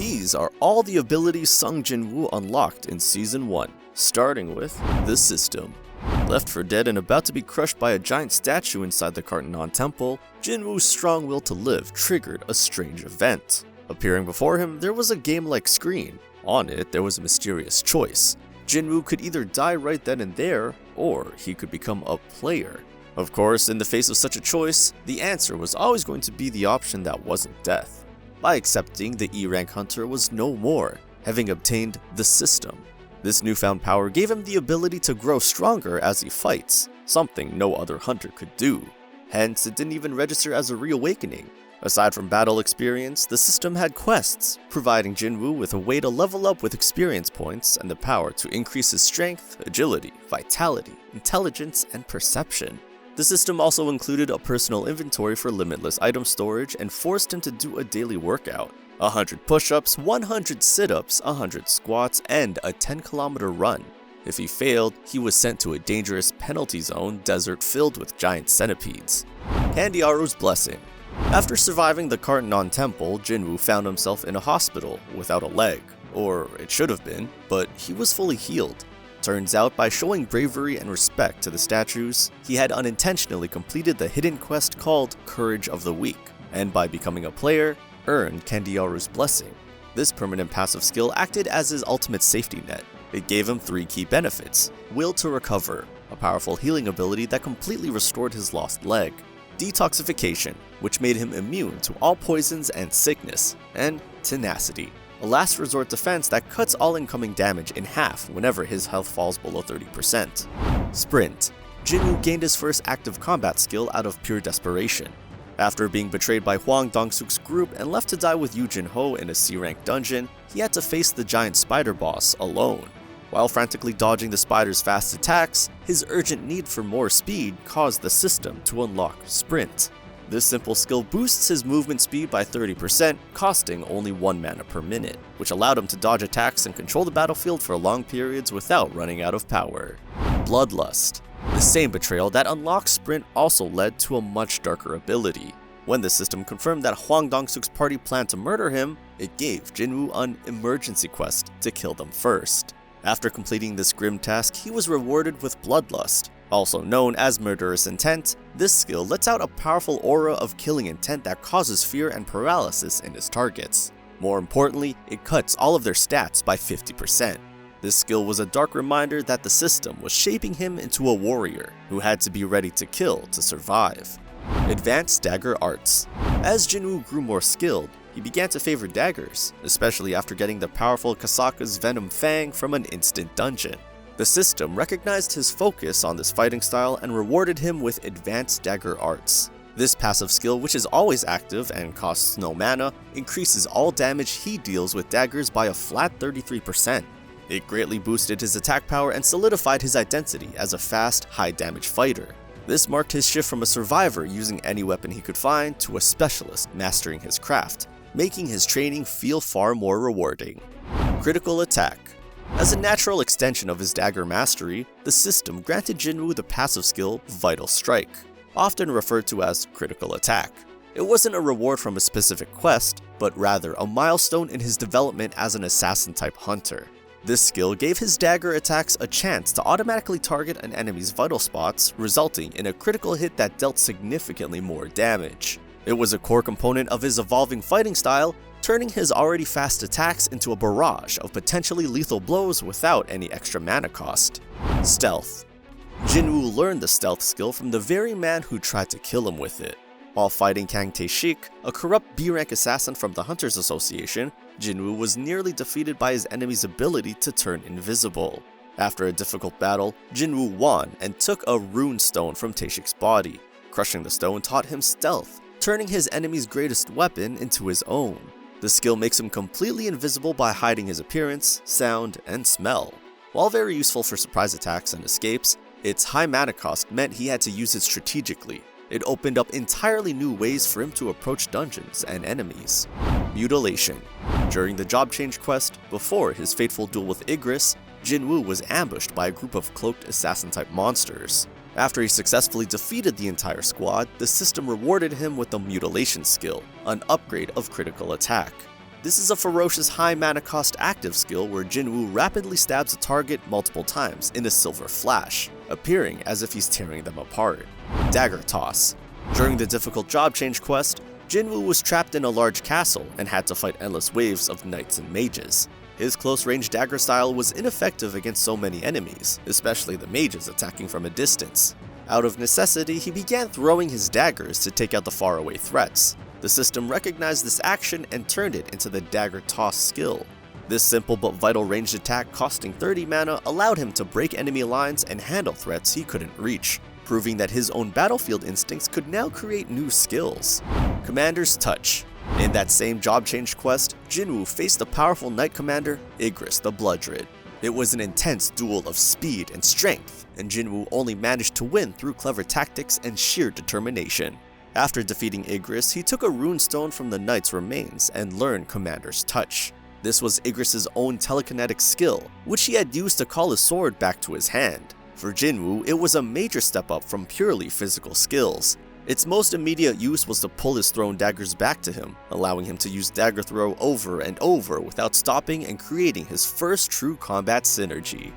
These are all the abilities Sung Jinwoo unlocked in Season 1, starting with the system. Left for dead and about to be crushed by a giant statue inside the Kandiaru temple, Jinwoo's strong will to live triggered a strange event. Appearing before him, there was a game-like screen. On it, there was a mysterious choice. Jinwoo could either die right then and there, or he could become a player. Of course, in the face of such a choice, the answer was always going to be the option that wasn't death. By accepting, the E-rank hunter was no more, having obtained the system. This newfound power gave him the ability to grow stronger as he fights, something no other hunter could do. Hence, it didn't even register as a reawakening. Aside from battle experience, the system had quests, providing Jinwoo with a way to level up with experience points and the power to increase his strength, agility, vitality, intelligence, and perception. The system also included a personal inventory for limitless item storage and forced him to do a daily workout. 100 push-ups, 100 sit-ups, 100 squats, and a 10-kilometer run. If he failed, he was sent to a dangerous penalty zone desert filled with giant centipedes. Kandiaru's Blessing. After surviving the Kandiaru temple, Jinwoo found himself in a hospital without a leg, or it should have been, but he was fully healed. Turns out, by showing bravery and respect to the statues, he had unintentionally completed the hidden quest called Courage of the Weak, and by becoming a player, earned Kandiaru's Blessing. This permanent passive skill acted as his ultimate safety net. It gave him 3 key benefits: Will to Recover, a powerful healing ability that completely restored his lost leg; Detoxification, which made him immune to all poisons and sickness; and Tenacity, a last resort defense that cuts all incoming damage in half whenever his health falls below 30%. Sprint. Jinwoo gained his first active combat skill out of pure desperation. After being betrayed by Hwang Dong-suk's group and left to die with Yoo Jin-ho in a C-rank dungeon, he had to face the giant spider boss alone. While frantically dodging the spider's fast attacks, his urgent need for more speed caused the system to unlock Sprint. This simple skill boosts his movement speed by 30%, costing only 1 mana per minute, which allowed him to dodge attacks and control the battlefield for long periods without running out of power. Bloodlust. The same betrayal that unlocked Sprint also led to a much darker ability. When the system confirmed that Hwang Dong-suk's party planned to murder him, it gave Jinwoo an emergency quest to kill them first. After completing this grim task, he was rewarded with Bloodlust. Also known as Murderous Intent, this skill lets out a powerful aura of killing intent that causes fear and paralysis in his targets. More importantly, it cuts all of their stats by 50%. This skill was a dark reminder that the system was shaping him into a warrior who had to be ready to kill to survive. Advanced Dagger Arts. As Jinwoo grew more skilled, he began to favor daggers, especially after getting the powerful Kasaka's Venom Fang from an instant dungeon. The system recognized his focus on this fighting style and rewarded him with Advanced Dagger Arts. This passive skill, which is always active and costs no mana, increases all damage he deals with daggers by a flat 33%. It greatly boosted his attack power and solidified his identity as a fast, high-damage fighter. This marked his shift from a survivor using any weapon he could find to a specialist mastering his craft, making his training feel far more rewarding. Critical Attack. As a natural extension of his dagger mastery, the system granted Jinwoo the passive skill Vital Strike, often referred to as Critical Attack. It wasn't a reward from a specific quest, but rather a milestone in his development as an assassin-type hunter. This skill gave his dagger attacks a chance to automatically target an enemy's vital spots, resulting in a critical hit that dealt significantly more damage. It was a core component of his evolving fighting style, turning his already fast attacks into a barrage of potentially lethal blows without any extra mana cost. Stealth. Jinwoo learned the stealth skill from the very man who tried to kill him with it. While fighting Kang Tae-shik, a corrupt B-rank assassin from the Hunters Association, Jinwoo was nearly defeated by his enemy's ability to turn invisible. After a difficult battle, Jinwoo won and took a rune stone from Tae-shik's body. Crushing the stone taught him stealth, turning his enemy's greatest weapon into his own. The skill makes him completely invisible by hiding his appearance, sound, and smell. While very useful for surprise attacks and escapes, its high mana cost meant he had to use it strategically. It opened up entirely new ways for him to approach dungeons and enemies. Mutilation. During the job change quest, before his fateful duel with Igris, Jinwoo was ambushed by a group of cloaked assassin-type monsters. After he successfully defeated the entire squad, the system rewarded him with the Mutilation skill, an upgrade of critical attack. This is a ferocious high mana cost active skill where Jinwoo rapidly stabs a target multiple times in a silver flash, appearing as if he's tearing them apart. Dagger Toss. During the difficult job change quest, Jinwoo was trapped in a large castle and had to fight endless waves of knights and mages. His close-range dagger style was ineffective against so many enemies, especially the mages attacking from a distance. Out of necessity, he began throwing his daggers to take out the faraway threats. The system recognized this action and turned it into the Dagger Toss skill. This simple but vital ranged attack costing 30 mana allowed him to break enemy lines and handle threats he couldn't reach, proving that his own battlefield instincts could now create new skills. Commander's Touch. In that same job change quest, Jinwoo faced the powerful knight commander, Igris the Bloodred. It was an intense duel of speed and strength, and Jinwoo only managed to win through clever tactics and sheer determination. After defeating Igris, he took a runestone from the knight's remains and learned Commander's Touch. This was Igris' own telekinetic skill, which he had used to call his sword back to his hand. For Jinwoo, it was a major step up from purely physical skills. Its most immediate use was to pull his thrown daggers back to him, allowing him to use dagger throw over and over without stopping and creating his first true combat synergy.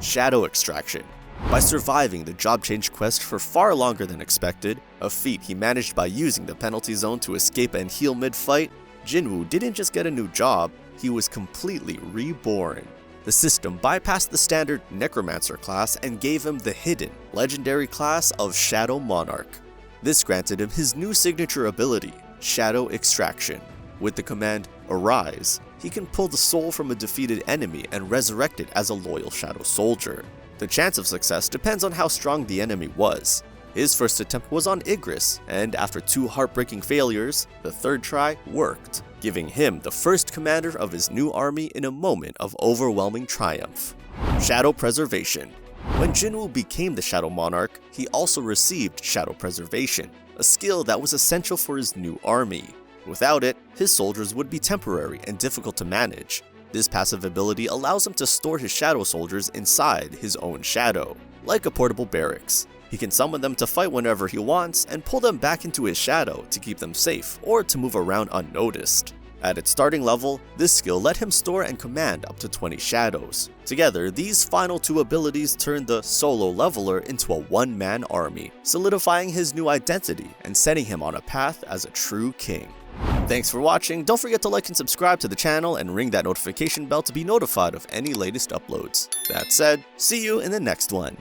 Shadow Extraction. By surviving the job change quest for far longer than expected, a feat he managed by using the penalty zone to escape and heal mid-fight, Jinwoo didn't just get a new job, he was completely reborn. The system bypassed the standard Necromancer class and gave him the hidden, legendary class of Shadow Monarch. This granted him his new signature ability, Shadow Extraction. With the command Arise, he can pull the soul from a defeated enemy and resurrect it as a loyal Shadow Soldier. The chance of success depends on how strong the enemy was. His first attempt was on Igris, and after 2 heartbreaking failures, the third try worked, giving him the first commander of his new army in a moment of overwhelming triumph. Shadow Preservation. When Jinwoo became the Shadow Monarch, he also received Shadow Preservation, a skill that was essential for his new army. Without it, his soldiers would be temporary and difficult to manage. This passive ability allows him to store his shadow soldiers inside his own shadow, like a portable barracks. He can summon them to fight whenever he wants and pull them back into his shadow to keep them safe or to move around unnoticed. At its starting level, this skill let him store and command up to 20 shadows. Together, these final 2 abilities turned the solo leveler into a one-man army, solidifying his new identity and setting him on a path as a true king. Thanks for watching. Don't forget to like and subscribe to the channel and ring that notification bell to be notified of any latest uploads. That said, see you in the next one.